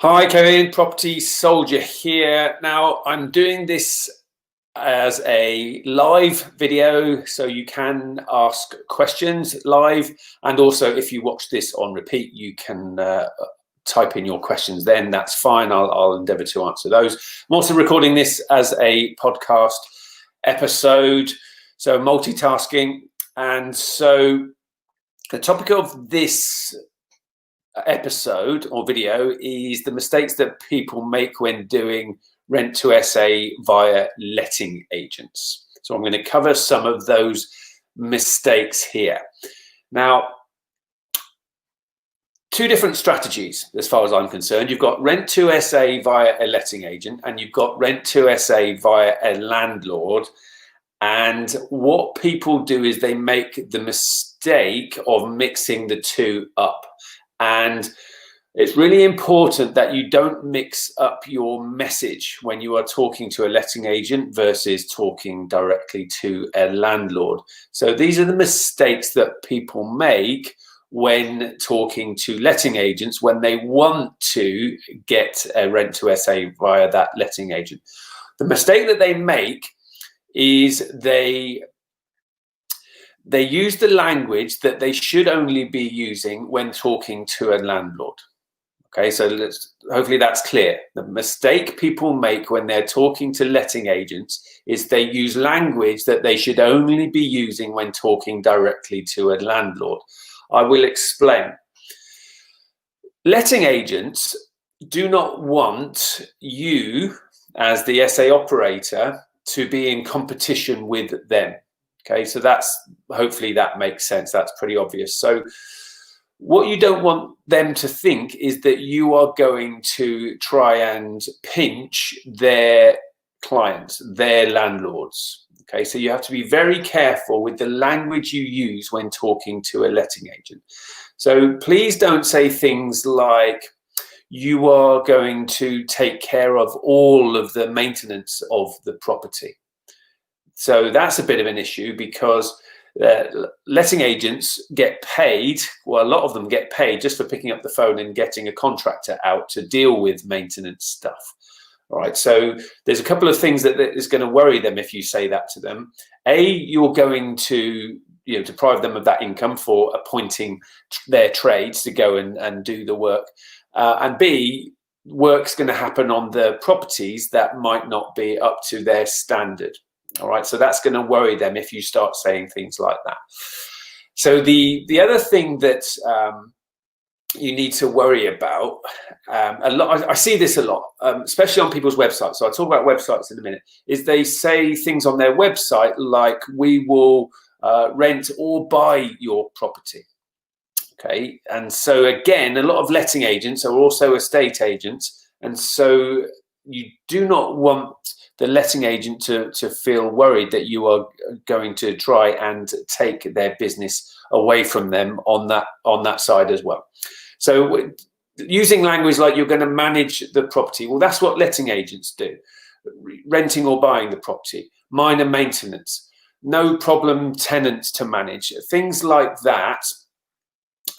Hi Kevin, Property Soldier here. Now I'm doing this as a live video, so you can ask questions live, and also if you watch this on repeat, you can type in your questions then. That's fine, I'll endeavour to answer those. I'm also recording this as a podcast episode, so multitasking. And so the topic of this episode or video is the mistakes that people make when doing R2SA via letting agents. So I'm going to cover some of those mistakes here. Now, two different strategies as far as I'm concerned. You've got R2SA via a letting agent and you've got R2SA via a landlord. And what people do is they make the mistake of mixing the two up. And it's really important that you don't mix up your message when you are talking to a letting agent versus talking directly to a landlord. So these are the mistakes that people make when talking to letting agents when they want to get a R2SA via that letting agent. The mistake that they make is they use the language that they should only be using when talking to a landlord. Okay, so hopefully that's clear. The mistake people make when they're talking to letting agents is they use language that they should only be using when talking directly to a landlord. I will explain. Letting agents do not want you as the SA operator to be in competition with them. Okay, so hopefully that makes sense. That's pretty obvious. So what you don't want them to think is that you are going to try and pinch their clients, their landlords. Okay, so you have to be very careful with the language you use when talking to a letting agent. So please don't say things like, you are going to take care of all of the maintenance of the property. So that's a bit of an issue because letting agents get paid, well, a lot of them get paid just for picking up the phone and getting a contractor out to deal with maintenance stuff. All right, so there's a couple of things that is going to worry them if you say that to them. A, you're going to deprive them of that income for appointing their trades to go and do the work. And B, work's going to happen on the properties that might not be up to their standard. All right, so that's going to worry them if you start saying things like that. So the other thing that you need to worry about, a lot, I see this a lot, especially on people's websites. So I'll talk about websites in a minute, is they say things on their website like, we will rent or buy your property. Okay, and so again, a lot of letting agents are also estate agents, and so you do not want the letting agent to feel worried that you are going to try and take their business away from them on that side as well. So using language like you're going to manage the property, well, that's what letting agents do. Renting or buying the property, minor maintenance, no problem tenants to manage, things like that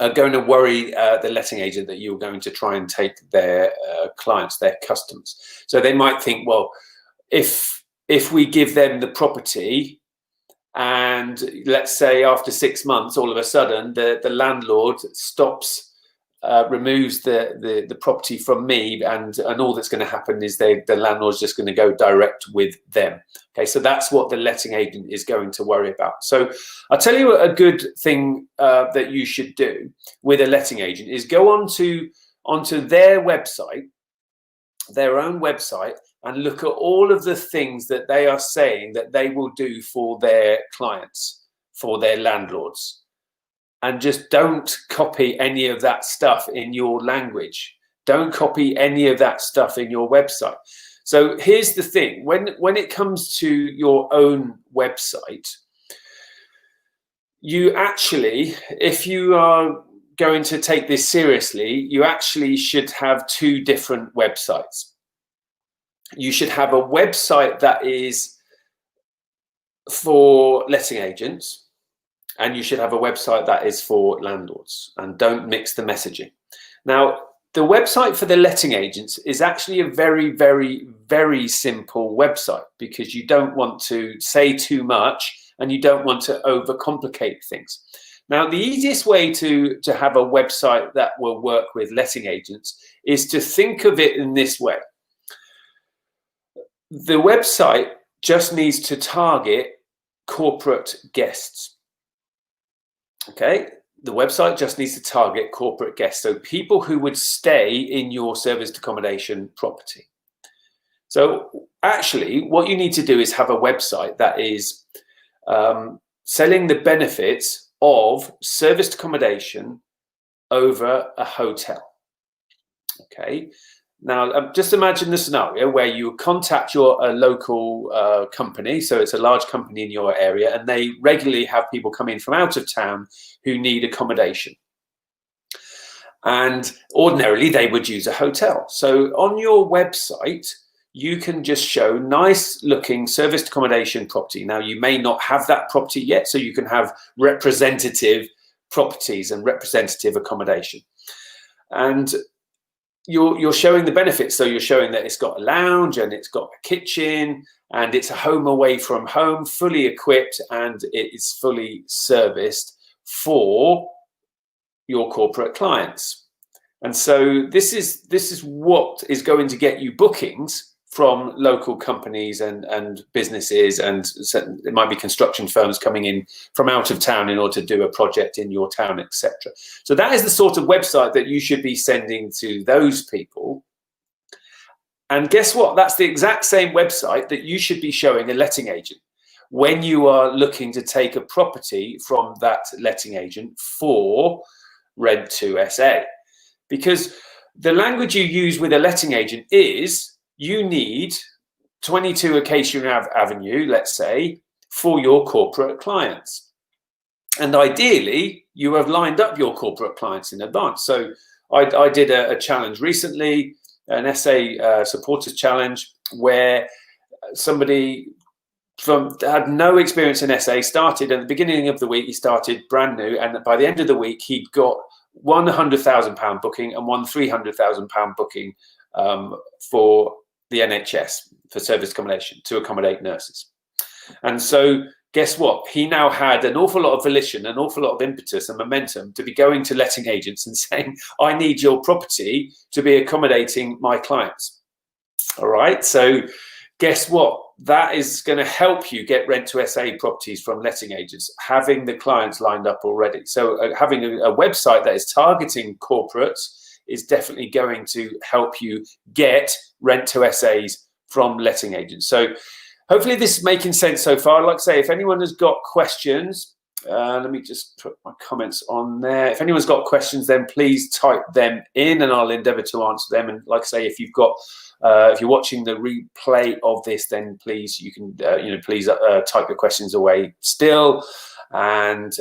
are going to worry the letting agent that you're going to try and take their clients, their customers. So they might think, well, if we give them the property and let's say after 6 months, all of a sudden the landlord stops, removes the property from me, and all that's going to happen is the landlord's just going to go direct with them. Okay, so that's what the letting agent is going to worry about. So I'll tell you a good thing that you should do with a letting agent is go onto their website, their own website, and look at all of the things that they are saying that they will do for their clients, for their landlords. And just don't copy any of that stuff in your language. Don't copy any of that stuff in your website. So here's the thing, when it comes to your own website, you actually, if you are going to take this seriously, you actually should have two different websites. You should have a website that is for letting agents, and you should have a website that is for landlords, and don't mix the messaging. Now, the website for the letting agents is actually a very, very, very simple website, because you don't want to say too much and you don't want to overcomplicate things. Now, the easiest way to have a website that will work with letting agents is to think of it in this way. The website just needs to target corporate guests. Okay, the website just needs to target corporate guests, so people who would stay in your serviced accommodation property. So actually, what you need to do is have a website that is selling the benefits of serviced accommodation over a hotel. Okay. Now, just imagine the scenario where you contact your local company, so it's a large company in your area, and they regularly have people come in from out of town who need accommodation. And ordinarily, they would use a hotel. So on your website, you can just show nice looking serviced accommodation property. Now, you may not have that property yet, so you can have representative properties and representative accommodation. And you're showing the benefits. So you're showing that it's got a lounge and it's got a kitchen and it's a home away from home, fully equipped, and it is fully serviced for your corporate clients. And so this is what is going to get you bookings from local companies and businesses, and it might be construction firms coming in from out of town in order to do a project in your town, etc. So that is the sort of website that you should be sending to those people. And guess what? That's the exact same website that you should be showing a letting agent when you are looking to take a property from that letting agent for R2SA. Because the language you use with a letting agent is, you need 22 Acacia Avenue, let's say, for your corporate clients. And ideally, you have lined up your corporate clients in advance. So I did a challenge recently, an SA supporters challenge, where somebody had no experience in SA started at the beginning of the week. He started brand new, and by the end of the week, he'd got one £100,000 booking and one £300,000 booking for the NHS for service accommodation to accommodate nurses. And so guess what? He now had an awful lot of volition, an awful lot of impetus and momentum to be going to letting agents and saying, I need your property to be accommodating my clients. All right. So guess what? That is going to help you get R2SA properties from letting agents, having the clients lined up already. So having a website that is targeting corporates is definitely going to help you get R2SAs from letting agents. So hopefully this is making sense so far. Like I say, if anyone has got questions, let me just put my comments on there. If anyone's got questions, then please type them in and I'll endeavour to answer them. And like I say, if you've got if you're watching the replay of this, then please, you can please type your questions away still. And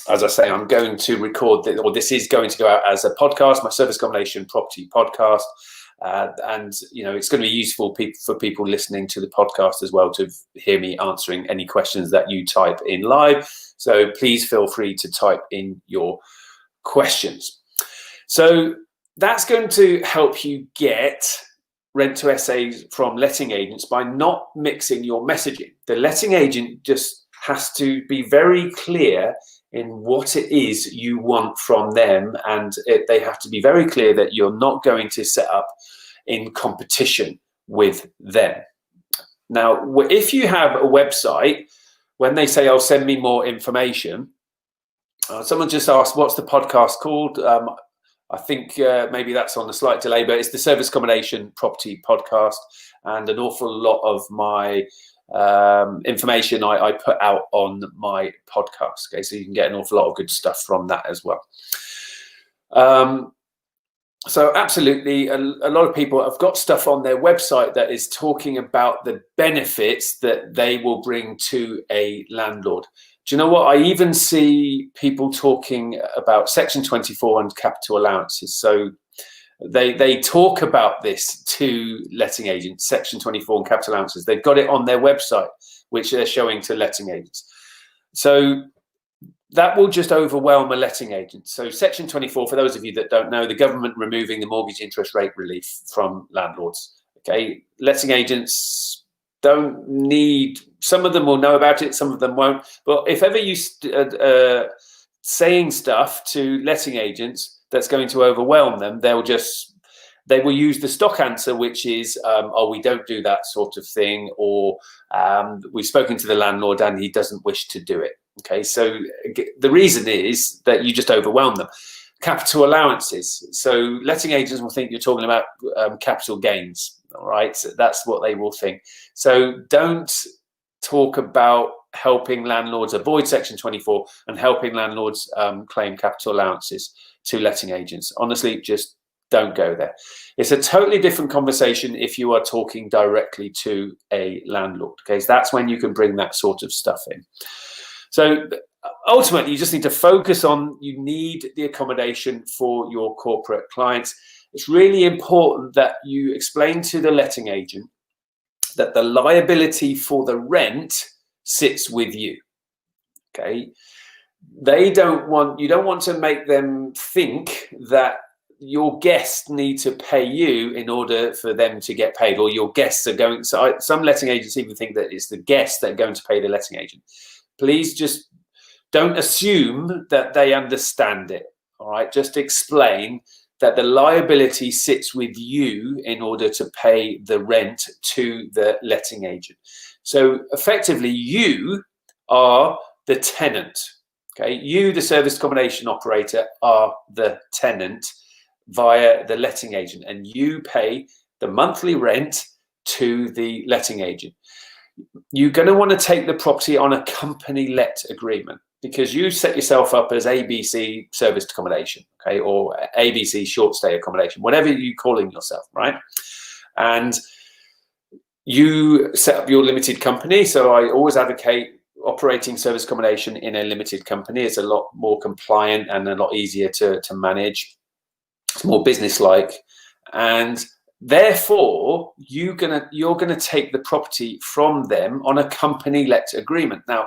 as I say, I'm going to record this, or this is going to go out as a podcast, my service accommodation property podcast. And it's going to be useful for people listening to the podcast as well, to hear me answering any questions that you type in live. So please feel free to type in your questions. So that's going to help you get R2SAs from letting agents by not mixing your messaging. The letting agent just has to be very clear in what it is you want from them, and they have to be very clear that you're not going to set up in competition with them. Now, if you have a website, when they say, "Oh, send me more information," someone just asked, "What's the podcast called?" I think maybe that's on a slight delay, but it's the Service Accommodation Property Podcast, and an awful lot of my information I put out on my podcast. Okay, so you can get an awful lot of good stuff from that as well. So absolutely, a lot of people have got stuff on their website that is talking about the benefits that they will bring to a landlord. Do you know what? I even see people talking about Section 24 and capital allowances. So they talk about this to letting agents, Section 24 and capital allowances. They've got it on their website, which they're showing to letting agents. So that will just overwhelm a letting agent. So Section 24, for those of you that don't know, the government removing the mortgage interest rate relief from landlords. Okay, letting agents don't need, some of them will know about it, some of them won't. But if ever you saying stuff to letting agents that's going to overwhelm them, they will use the stock answer, which is, oh, we don't do that sort of thing, or we've spoken to the landlord and he doesn't wish to do it. Okay, so the reason is that you just overwhelm them. Capital allowances. So letting agents will think you're talking about capital gains. All right, so that's what they will think. So don't talk about helping landlords avoid Section 24 and helping landlords claim capital allowances to letting agents. Honestly, just don't go there. It's a totally different conversation if you are talking directly to a landlord. Okay, so that's when you can bring that sort of stuff in. So ultimately, you just need to focus on, you need the accommodation for your corporate clients. It's really important that you explain to the letting agent that the liability for the rent sits with you. Okay, you don't want to make them think that your guests need to pay you in order for them to get paid, or your guests are going. So some letting agents even think that it's the guests that are going to pay the letting agent. Please just don't assume that they understand it. All right, just explain that the liability sits with you in order to pay the rent to the letting agent. So effectively, you are the tenant. Okay, you, the service accommodation operator, are the tenant via the letting agent, and you pay the monthly rent to the letting agent. You're going to want to take the property on a company let agreement, because you set yourself up as ABC serviced accommodation, okay, or ABC short stay accommodation, whatever you're calling yourself, right? And you set up your limited company. So I always advocate operating service accommodation in a limited company. It's a lot more compliant and a lot easier to manage. It's more business-like, and therefore you're gonna take the property from them on a company let agreement. Now,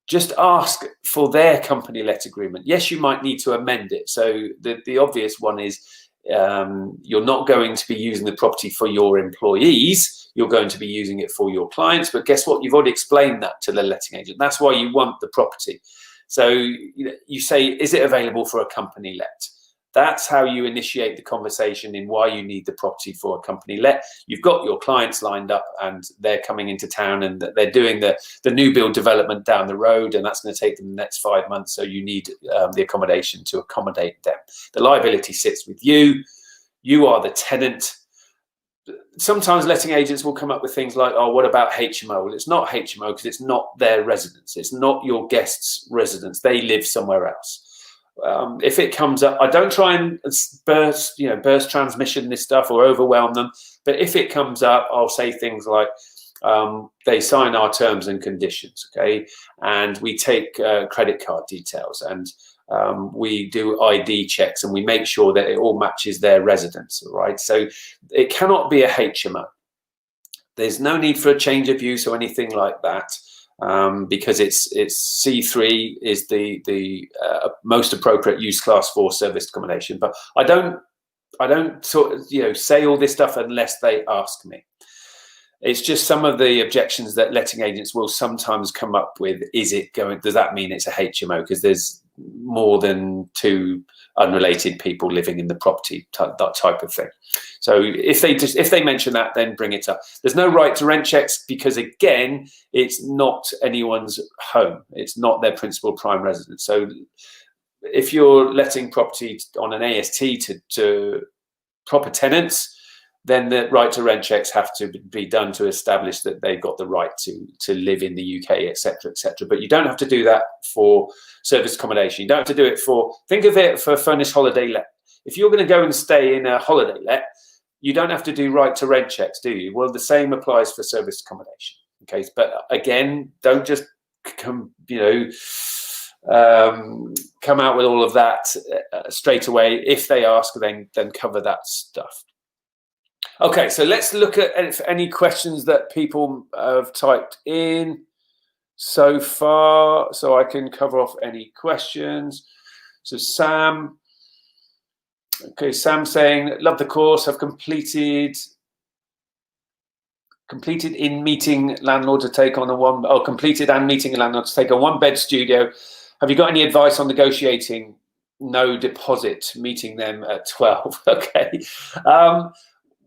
just ask for their company let agreement. Yes, you might need to amend it. So the obvious one is you're not going to be using the property for your employees. You're going to be using it for your clients. But guess what? You've already explained that to the letting agent. That's why you want the property. So you say, is it available for a company let? That's how you initiate the conversation in why you need the property for a company let. You've got your clients lined up and they're coming into town and they're doing the new build development down the road, and that's going to take them the next 5 months. So you need the accommodation to accommodate them. The liability sits with you. You are the tenant. Sometimes letting agents will come up with things like, oh, what about HMO? Well, it's not HMO because it's not their residence. It's not your guest's residence. They live somewhere else. If it comes up, I don't try and burst transmission this stuff or overwhelm them. But if it comes up, I'll say things like, they sign our terms and conditions, okay? And we take credit card details, and we do ID checks, and we make sure that it all matches their residence, all right? So it cannot be a HMO. There's no need for a change of use or anything like that. Because it's C3 is the most appropriate use class for serviced accommodation. But I don't sort of say all this stuff unless they ask me. It's just some of the objections that letting agents will sometimes come up with. Does that mean it's a HMO? Because there's more than two unrelated people living in the property, that type of thing. So if they mention that, then bring it up. There's no right to rent checks because, again, it's not anyone's home. It's not their principal prime residence. So if you're letting property on an AST to proper tenants, then the right to rent checks have to be done to establish that they've got the right to live in the UK, etc., etc. But you don't have to do that for service accommodation. You don't have to do it think of it for furnished holiday let. If you're going to go and stay in a holiday let, you don't have to do right to rent checks, do you? Well, the same applies for service accommodation. Okay, but again, don't just come out with all of that straight away. If they ask, then cover that stuff. Okay, so let's look at any questions that people have typed in. so far, so I can cover off any questions. So Sam, okay, Sam saying, love the course, I've completed in meeting landlord to take on completed and meeting a landlord to take on 1-bed studio. Have you got any advice on negotiating no deposit, meeting them at 12? Okay.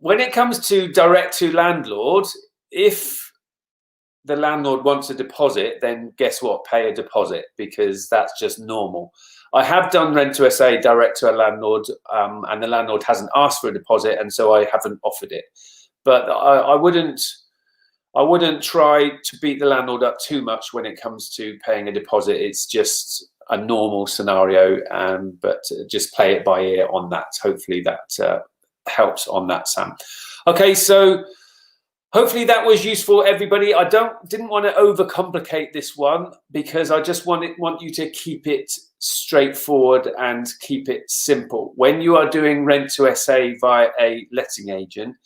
When it comes to direct to landlord, if the landlord wants a deposit, then guess what? Pay a deposit, because that's just normal. I have done R2SA direct to a landlord, and the landlord hasn't asked for a deposit, and so I haven't offered it. But I wouldn't try to beat the landlord up too much when it comes to paying a deposit. It's just a normal scenario, but just play it by ear on that. Hopefully that helps on that, Sam. Okay, so hopefully that was useful, everybody. I didn't want to overcomplicate this one, because I just want you to keep it straightforward and keep it simple. When you are doing R2SA via a letting agent,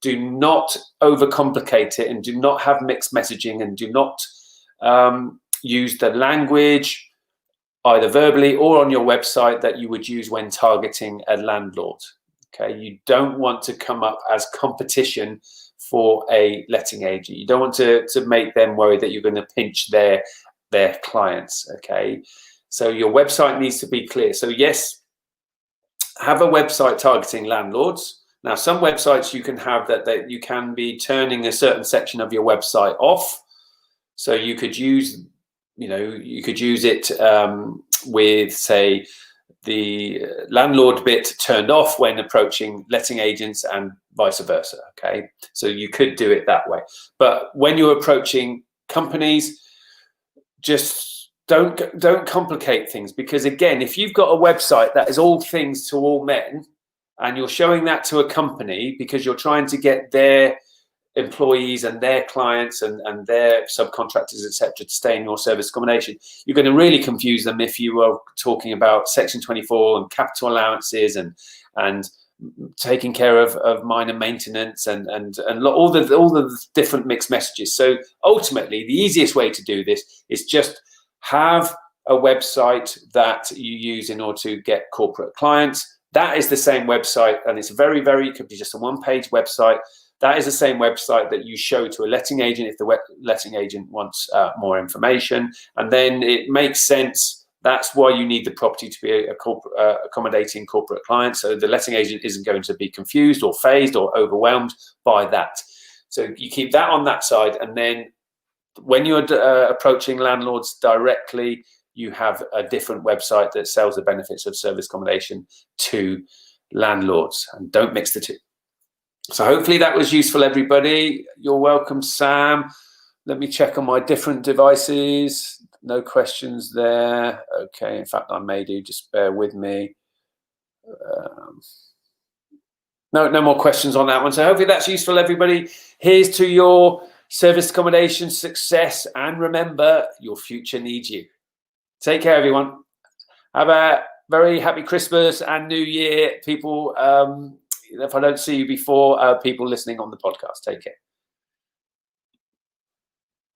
do not overcomplicate it, and do not have mixed messaging, and do not use the language either verbally or on your website that you would use when targeting a landlord. Okay, you don't want to come up as competition for a letting agent. You don't want to make them worry that you're going to pinch their clients. Okay, so your website needs to be clear. So yes, have a website targeting landlords. Now, some websites you can have that you can be turning a certain section of your website off. So you could use, it with, say, the landlord bit turned off when approaching letting agents, and vice versa. Okay, so you could do it that way. But when you're approaching companies, just don't complicate things, because again, if you've got a website that is all things to all men, and you're showing that to a company because you're trying to get their employees and their clients and their subcontractors, etc., to stay in your service accommodation, you're going to really confuse them if you are talking about Section 24 and capital allowances and taking care of minor maintenance and all the different mixed messages. So ultimately, the easiest way to do this is just have a website that you use in order to get corporate clients. That is the same website, and it's very, it could be just a one-page website. That is the same website that you show to a letting agent if the letting agent wants more information. And then it makes sense. That's why you need the property to be a accommodating corporate client. So the letting agent isn't going to be confused or phased or overwhelmed by that. So you keep that on that side. And then when you're approaching landlords directly, you have a different website that sells the benefits of service accommodation to landlords, and don't mix the two. So hopefully that was useful, everybody. You're welcome, Sam. Let me check on my different devices. No questions there. Okay, in fact, I may do. Just bear with me. No more questions on that one. So hopefully that's useful, everybody. Here's to your service accommodation success, and remember, your future needs you. Take care, everyone. Have a very happy Christmas and New Year, people. If I don't see you before, people listening on the podcast, take care.